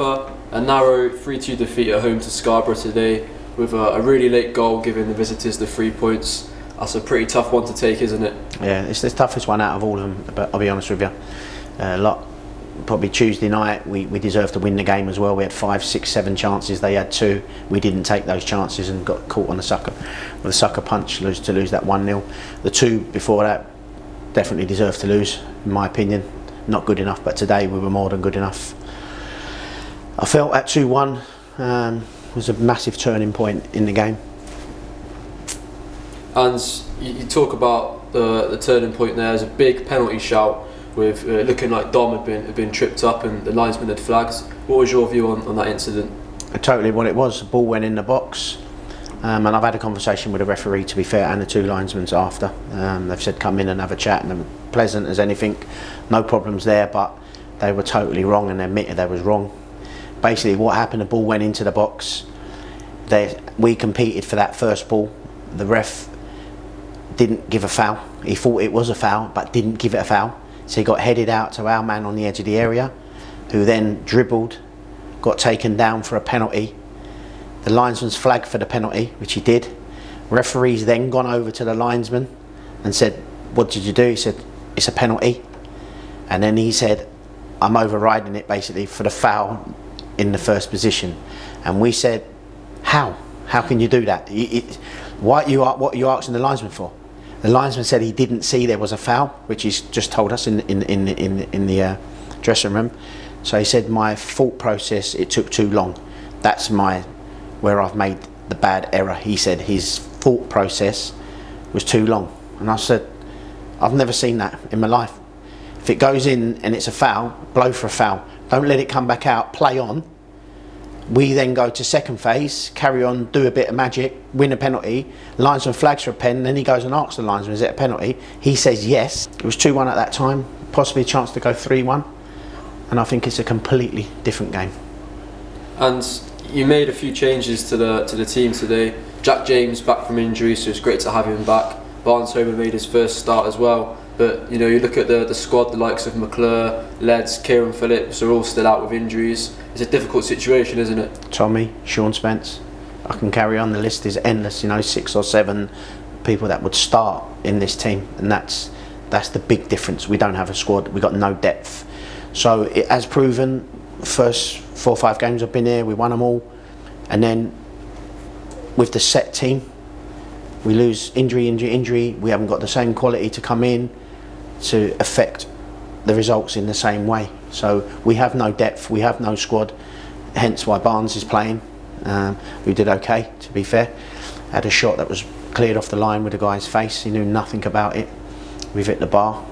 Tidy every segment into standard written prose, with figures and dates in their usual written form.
suffer a narrow 3-2 defeat at home to Scarborough today with a really late goal giving the visitors the 3 points. That's a pretty tough one to take, isn't it? Yeah, it's the toughest one out of all of them, but I'll be honest with you. Probably Tuesday night, we deserved to win the game as well. We had 5, 6, 7 chances. They had 2. We didn't take those chances and got caught on the sucker punch to lose that 1-0. The 2 before that definitely deserved to lose, in my opinion. Not good enough, but today we were more than good enough. I felt that 2-1 was a massive turning point in the game. And you talk about the turning point there as a big penalty shout with looking like Dom had been tripped up and the linesman had flags. What was your view on that incident? Totally what it was. The ball went in the box, and I've had a conversation with the referee, to be fair, and the 2 linesmen after. They've said come in and have a chat, and they were pleasant as anything, no problems there, but they were totally wrong and they admitted they was wrong. Basically what happened, the ball went into the box. We competed for that first ball. The ref didn't give a foul. He thought it was a foul but didn't give it a foul. So he got headed out to our man on the edge of the area, who then dribbled, got taken down for a penalty. The linesman's flagged for the penalty, which he did. Referees then gone over to the linesman and said, what did you do? He said, it's a penalty. And then he said, I'm overriding it basically for the foul in the first position. And we said, how can you do that? What are you asking the linesman for? The linesman said he didn't see there was a foul, which he's just told us in the dressing room. So he said my thought process, it took too long. That's where I've made the bad error. He said his thought process was too long. And I said, I've never seen that in my life. If it goes in and it's a foul, blow for a foul. Don't let it come back out, play on. We then go to second phase, carry on, do a bit of magic, win a penalty. Linesman flags for a pen, then he goes and asks the linesman, is it a penalty? He says yes. It was 2-1 at that time, possibly a chance to go 3-1. And I think it's a completely different game. And you made a few changes to the team today. Jack James back from injury, so it's great to have him back. Barnes Homer made his first start as well. But you look at the squad, the likes of McClure, Leds, Kieran Phillips are all still out with injuries. It's a difficult situation, isn't it? Tommy, Sean Spence. I can carry on, the list is endless, 6 or 7 people that would start in this team, and that's the big difference. We don't have a squad, we've got no depth. So it has proven, first 4 or 5 games I've been here, we won them all, and then with the set team, we lose injury, we haven't got the same quality to come in to affect the results in the same way. So we have no depth, we have no squad, hence why Barnes is playing. We did okay, to be fair. Had a shot that was cleared off the line with the guy's face, he knew nothing about it. We've hit the bar.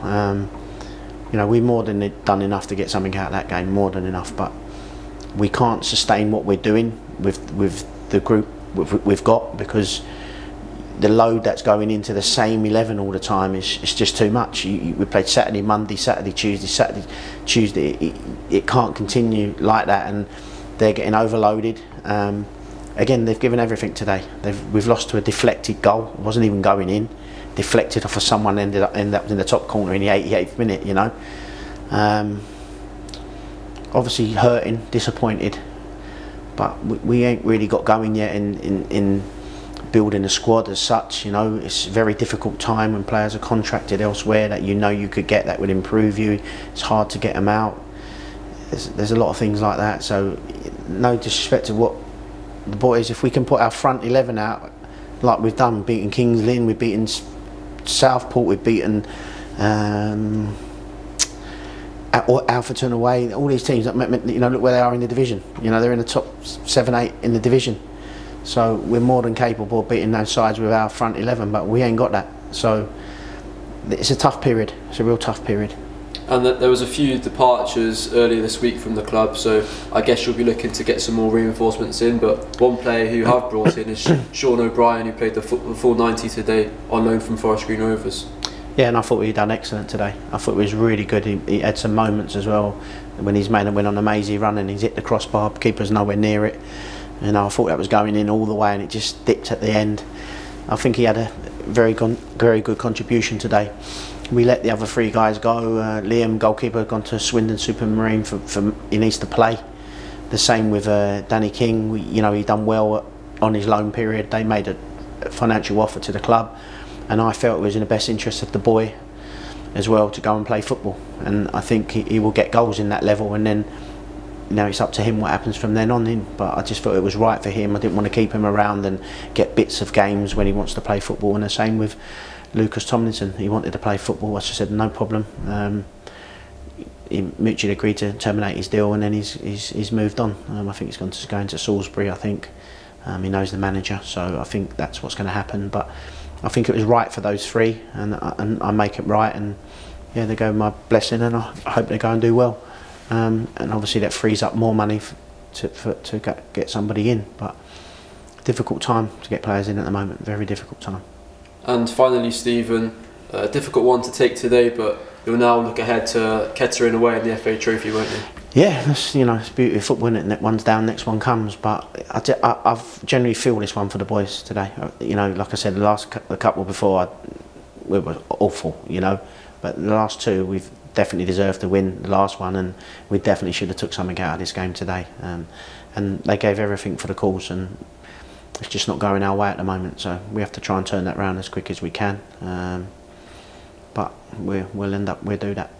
We more than done enough to get something out of that game, more than enough, but we can't sustain what we're doing with the group we've got, because the load that's going into the same 11 all the time is just too much. We played Saturday, Monday, Saturday, Tuesday. It can't continue like that, and they're getting overloaded. Again, they've given everything today. We've lost to a deflected goal. It wasn't even going in. Deflected off of someone, ended up in the top corner in the 88th minute. Obviously hurting, disappointed, but we ain't really got going yet in building a squad as such. It's a very difficult time when players are contracted elsewhere that you could get that would improve you. It's hard to get them out. There's a lot of things like that. So no disrespect to what the boys, if we can put our front 11 out like we've done, beating Kings Lynn, we've beaten Southport, we've beaten Alpherton away, all these teams, look where they are in the division. They're in the top 7, 8 in the division. So we're more than capable of beating those sides with our front 11, but we ain't got that. So it's a tough period. It's a real tough period. And there was a few departures earlier this week from the club, so I guess you'll be looking to get some more reinforcements in. But one player who you have brought in is Sean O'Brien, who played the full 90 today on loan from Forest Green Rovers. Yeah, and I thought he'd done excellent today. I thought he was really good. He had some moments as well when he's made a win on a mazy run and he's hit the crossbar, keeper's nowhere near it. I thought that was going in all the way and it just dipped at the end. I think he had a very good contribution today. We let the other 3 guys go. Liam, goalkeeper, gone to Swindon Supermarine for he needs to play. The same with Danny King. He done well on his loan period. They made a financial offer to the club, and I felt it was in the best interest of the boy as well to go and play football. And I think he will get goals in that level, and then it's up to him what happens from then on in. But I just thought it was right for him. I didn't want to keep him around and get bits of games when he wants to play football. And the same with Lucas Tomlinson. He wanted to play football. I just said no problem. He mutually agreed to terminate his deal, and then he's moved on. I think he's going to Salisbury. I think he knows the manager, so I think that's what's going to happen. But I think it was right for those three, and I make it right. And yeah, they go my blessing, and I hope they go and do well. And obviously that frees up more money to get somebody in. But difficult time to get players in at the moment. Very difficult time. And finally, Stephen, a difficult one to take today, but you'll now look ahead to Kettering away in the FA Trophy, won't you? Yeah, it's beauty of football, isn't it? One's down, next one comes. But I've generally feel this one for the boys today. Like I said, the couple before, we were awful, But the last two, we've definitely deserved to win the last one, and we definitely should have took something out of this game today. And they gave everything for the cause, and it's just not going our way at the moment. So we have to try and turn that round as quick as we can. But we'll do that.